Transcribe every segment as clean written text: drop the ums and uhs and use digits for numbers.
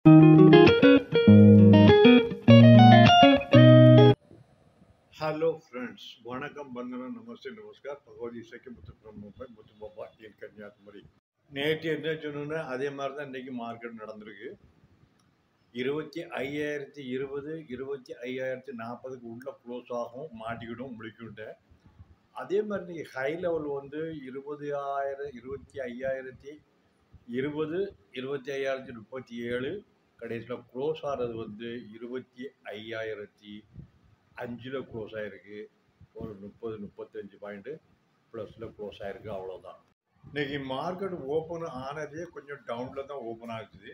Hello friends வணக்கம் வந்தனம் நமஸ்தே நமஸ்கார் பகவதி இசைக்கு முத்து from Mumbai Muthu Baba in Kanyakumari. நேற்று என்ன சொன்னோன்னா அதே மாதிரி தான் இன்னைக்கு மார்க்கெட் நடந்திருக்கு. 25,020 25,040க்கு உள்ள க்ளோஸ் ஆகும், மாட்டிக்கிடும், முடிக்கிட்டேன். அதே மாதிரி இன்னைக்கு ஹை லெவல் வந்து 20,000 25,020 25,037 கடைசியில் க்ளோஸ் ஆகிறது வந்து 25,005 க்ளோஸ் ஆகிருக்கு. ஒரு 30-35 பாயிண்ட்டு ப்ளஸில் க்ளோஸ் ஆகிருக்கு, அவ்வளோதான். இன்றைக்கி மார்க்கெட் ஓப்பன் ஆனதே கொஞ்சம் டவுனில் தான் ஓப்பன் ஆகுது.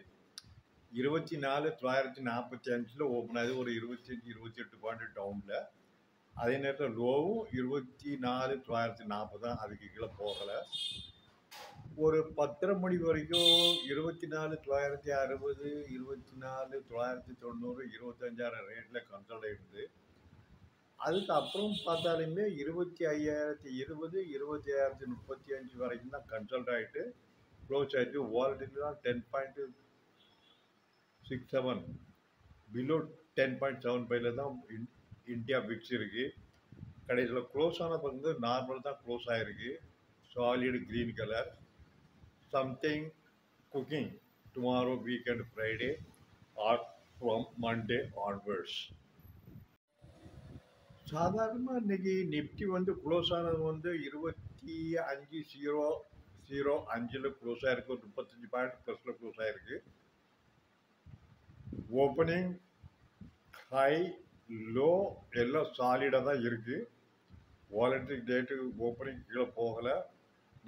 24,945 ஓப்பன் ஆகுது, ஒரு 25-28 பாயிண்ட் டவுனில். அதே நேரத்தில் லோவும் 24,940 தான், அதுக்கு கீழே போகலை. ஒரு 10:30 மணி வரைக்கும் 24,960 24,990 25,000 ரேட்டில் கன்சல்ட் ஆகிடுது. அதுக்கப்புறம் பார்த்தாலுமே 25,020 25,035 வரைக்கும் தான் கன்சல்ட் ஆகிட்டு க்ளோஸ் ஆகிட்டு. வாலட்டிலிட்டி தான் 10.67 பிலோ 10.75 தான் இந்தியா விக்ஸ் இருக்குது. கடைசியில் க்ளோஸ் ஆன வந்து நார்மல் தான் க்ளோஸ் ஆகிருக்கு. Solid green colour. Something cooking tomorrow weekend Friday or from Monday onwards. சாதாரணமாக இன்றைக்கி நிஃப்டி வந்து க்ளோஸ் ஆனது வந்து 25,005 க்ளோஸ் ஆகிருக்கு. ஒரு 35 பாயிண்ட் ப்ளஸில் க்ளோஸ் ஆகிருக்கு. ஓப்பனிங் ஹை லோ எல்லாம் சாலிடாக தான் இருக்குது. வாலட்டிலிட்டி டேட்டு ஓப்பனிங் கீழே போகலை.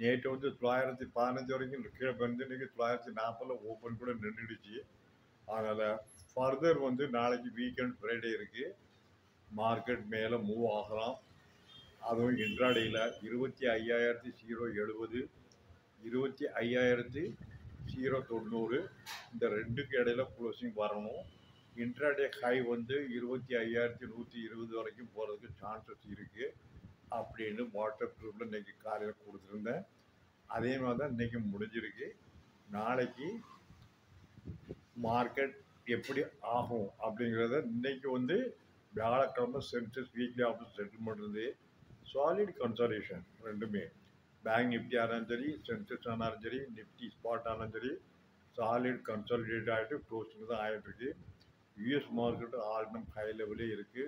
நேற்று வந்து 915 வரைக்கும் கீழே வந்து இன்றைக்கி 940 ஓப்பன் கூட நின்றுடுச்சு. அதனால் ஃபர்தர் வந்து நாளைக்கு வீக்கெண்ட் ஃப்ரைடே இருக்குது, மார்க்கெட் மேலே மூவ் ஆகலாம். அதுவும் இன்ட்ராடேயில் 25,070 25,090 இந்த ரெண்டுக்கு இடையில க்ளோசிங் வரணும். இன்ட்ராடே ஹை வந்து 25,120 வரைக்கும் போகிறதுக்கு சான்சஸ் இருக்குது அப்படின்னு வாட்ஸ்அப் குரூப்பில் இன்றைக்கி காலையில் கொடுத்துருந்தேன். அதே மாதிரி தான் இன்றைக்கி முடிஞ்சிருக்கு. நாளைக்கு மார்க்கெட் எப்படி ஆகும் அப்படிங்கிறத இன்றைக்கி வந்து வியாழக்கிழமை சென்சஸ் வீக்லி ஆஃபீஸ் செட்டில்மெண்ட் இருந்து சாலிட் கன்சல்டேஷன் ரெண்டுமே. பேங்க் நிஃப்டி ஆனாலும் சரி, சென்சஸ் ஆனாலும் சரி, நிஃப்டி ஸ்பாட் ஆனாலும் சரி, சாலிட் கன்சல்டேட் ஆகிட்டு க்ளோசிங் தான் ஆகிட்டுருக்கு. யூஎஸ் மார்க்கெட்டு ஆல்டம் ஹை லெவலே இருக்குது.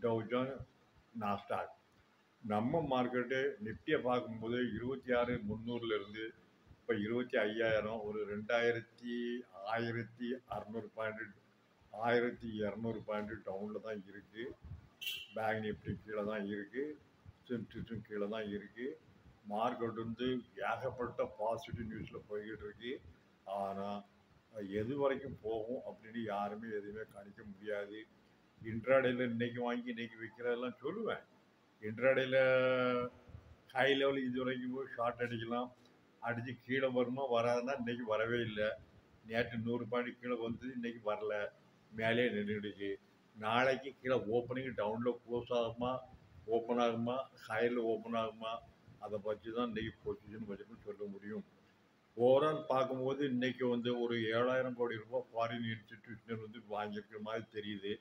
Tau Jones Nasdaq. நம்ம மார்க்கெட்டு நிஃப்டியை பார்க்கும்போது 26,300 இப்போ 25,000 ஒரு 1,200 பாயிண்ட் 1,200 பாயிண்ட் டவுனில் தான் இருக்குது. பேங்க் நிஃப்டி கீழே தான் இருக்குது, சென்சஸும் கீழே தான் இருக்குது. மார்க்கெட் வந்து ஏகப்பட்ட பாசிட்டிவ் நியூஸில் போய்கிட்டு இருக்கு. ஆனால் எது வரைக்கும் போகும் அப்படின்னு யாருமே எதுவுமே கணிக்க முடியாது. இன்ட்ராடேயில் இன்றைக்கி வாங்கி இன்றைக்கி விற்கிறதெல்லாம் சொல்லுவேன். இன்ட்ராடேயில் ஹை லெவல் இது வரைக்கும் போய் ஷார்ட் அடிக்கலாம், அடித்து கீழே வருமா வராதுன்னா இன்றைக்கி வரவே இல்லை. நேற்று 100 பாயிண்ட் கீழே வந்து இன்றைக்கி வரல, மேலே நின்றுடுச்சு. நாளைக்கு கீழே ஓப்பனிங் டவுனில் க்ளோஸ் ஆகுமா, ஓப்பன் ஆகுமா, ஹையில் ஓப்பன் ஆகுமா, அதை பற்றி தான் இன்றைக்கி பொசிஷன் வச்சுன்னு சொல்ல முடியும். ஓவரால் பார்க்கும்போது இன்றைக்கி வந்து ஒரு 7,000 கோடி ரூபாய் ஃபாரின் இன்ஸ்டிடியூஷன் வந்து வாங்கியிருக்கிற மாதிரி தெரியுது.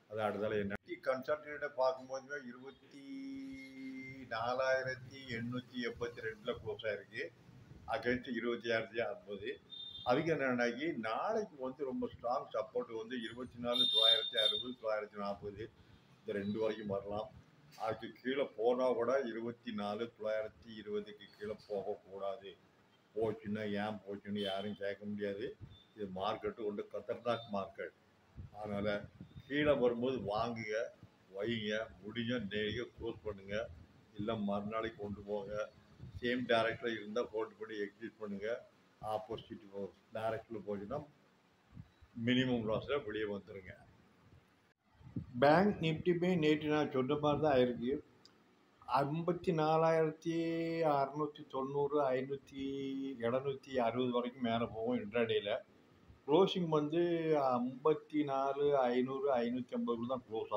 அது அடுத்தால என்ன கன்சல்டேட்டை பார்க்கும்போதுமே 24,882 க்ளோஸ் ஆகிருக்கு. அகேன்ஸ்ட் 26,050. அதுக்கு என்னன்னாக்கி நாளைக்கு வந்து ரொம்ப ஸ்ட்ராங் சப்போர்ட் வந்து 24,960 940 இந்த ரெண்டு வரைக்கும் வரலாம். அதுக்கு கீழே போனால் கூட 24,920க்கு கீழே போகக்கூடாது. போச்சுன்னா ஏன் போச்சுன்னு யாரும் கேட்க முடியாது. இது மார்க்கெட்டு ஒன்று கத்தர்நாக் மார்க்கெட். அதனால் கீழே வரும்போது வாங்குங்க, வைங்க, முடிஞ்ச நேரில் க்ளோஸ் பண்ணுங்கள், இல்லை மறுநாளைக்கு கொண்டு போங்க. சேம் டேரக்டில் இருந்தால் ஹோல்ட் பண்ணி எக்ஸிட் பண்ணுங்கள். ஆப்போசிட் டேரக்டில் போச்சுன்னா மினிமம் லாஸில் வெளியே வந்துடுங்க. பேங்க் நிஃப்டியுமே நேற்று நான் சொன்ன மாதிரி தான் ஆயிருக்கு. 54,690 760 வரைக்கும் மேலே போகும். இன்ட்ராடேயில் க்ளோசிங் வந்து 54,500 550 தான் க்ளோஸ்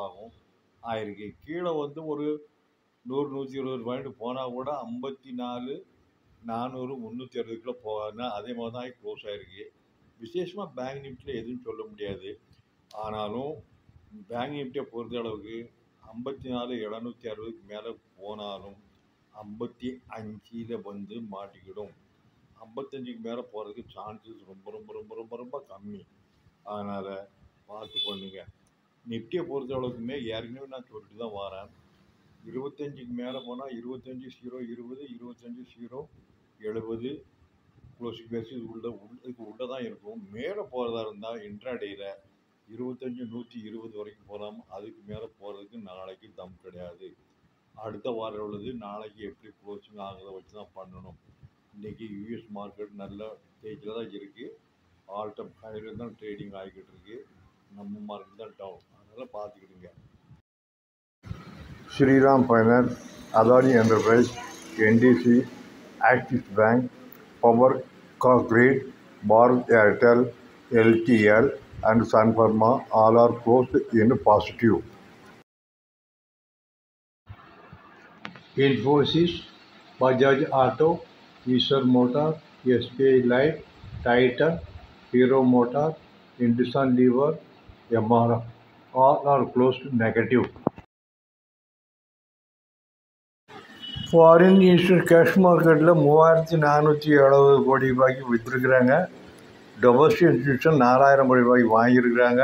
ஆகிருக்கு. கீழே வந்து ஒரு 100-120 பாயிண்ட் போனால் கூட 54,400 360 போகாதுன்னா அதே மாதிரி தான் க்ளோஸ் ஆகிருக்கு. விசேஷமாக பேங்க் நிஃப்டியில் எதுவும் சொல்ல முடியாது. ஆனாலும் பேங்க் நிஃப்டியை பொறுத்த அளவுக்கு 54,760க்கு மேலே போனாலும் 55 வந்து மாட்டிக்கிடும். 55க்கு மேலே போகிறதுக்கு சான்சஸ் ரொம்ப ரொம்ப ரொம்ப ரொம்ப ரொம்ப கம்மி. அதனால் பார்த்து பண்ணுங்க. நிஃப்டியை பொறுத்த அளவுக்குமே ஏற்கனவே நான் சொல்லிட்டு தான் வரேன். 25க்கு மேலே போனால் 25,020, 25,070 க்ளோசிங் பேசிஸ் இதுக்கு உள்ளே தான் இருக்கும். மேலே போகிறதா இருந்தால் இன்ட்ராடேயில் 25,120 வரைக்கும் போகலாம். அதுக்கு மேலே போகிறதுக்கு நாளைக்கு தம் கிடையாது. அடுத்த வாரம் உள்ளது நாளைக்கு எப்படி க்ளோசிங் ஆகிறத வச்சு தான் பண்ணணும். இன்றைக்கி யூஎஸ் மார்க்கெட் நல்ல ஸ்டேஜில் தான் இருக்குது. ஆல் டைம் ஹையில் தான் ட்ரேடிங் ஆகிக்கிட்டு இருக்குது. நம்ம மார்க்கெட் தான் டவுன். அதனால் பார்த்துக்கிடுங்க. Shriram finance, Adani enterprise, NTC, Axis bank, power grid, Bharat Airtel, LTL and Sun Pharma all are closed in positive. Infosys, Bajaj Auto, Eicher Motor, SBI Life, Titan, Hero Motor, Hindustan Lever, Yamaha all are closed negative. Foreign institute cash மார்க்கெட்டில் 3,470 கோடி ரூபாய்க்கு விற்றுருக்குறாங்க. Domestic institution 4,000 கோடி ரூபாய்க்கு வாங்கியிருக்கிறாங்க.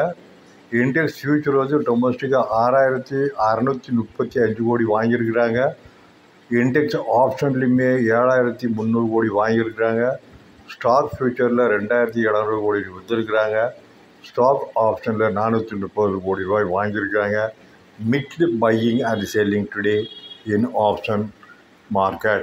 Index future வந்து டொமஸ்டிக்காக 6,635 கோடி வாங்கியிருக்கிறாங்க. Index ஆப்ஷன்லையுமே 7,300 கோடி வாங்கியிருக்கிறாங்க. ஸ்டாக் ஃபியூச்சரில் 2,700 கோடி விற்றுருக்குறாங்க. ஸ்டாக் ஆப்ஷனில் 430 கோடி ரூபாய் வாங்கியிருக்கிறாங்க. Mixed buying and selling today in option market.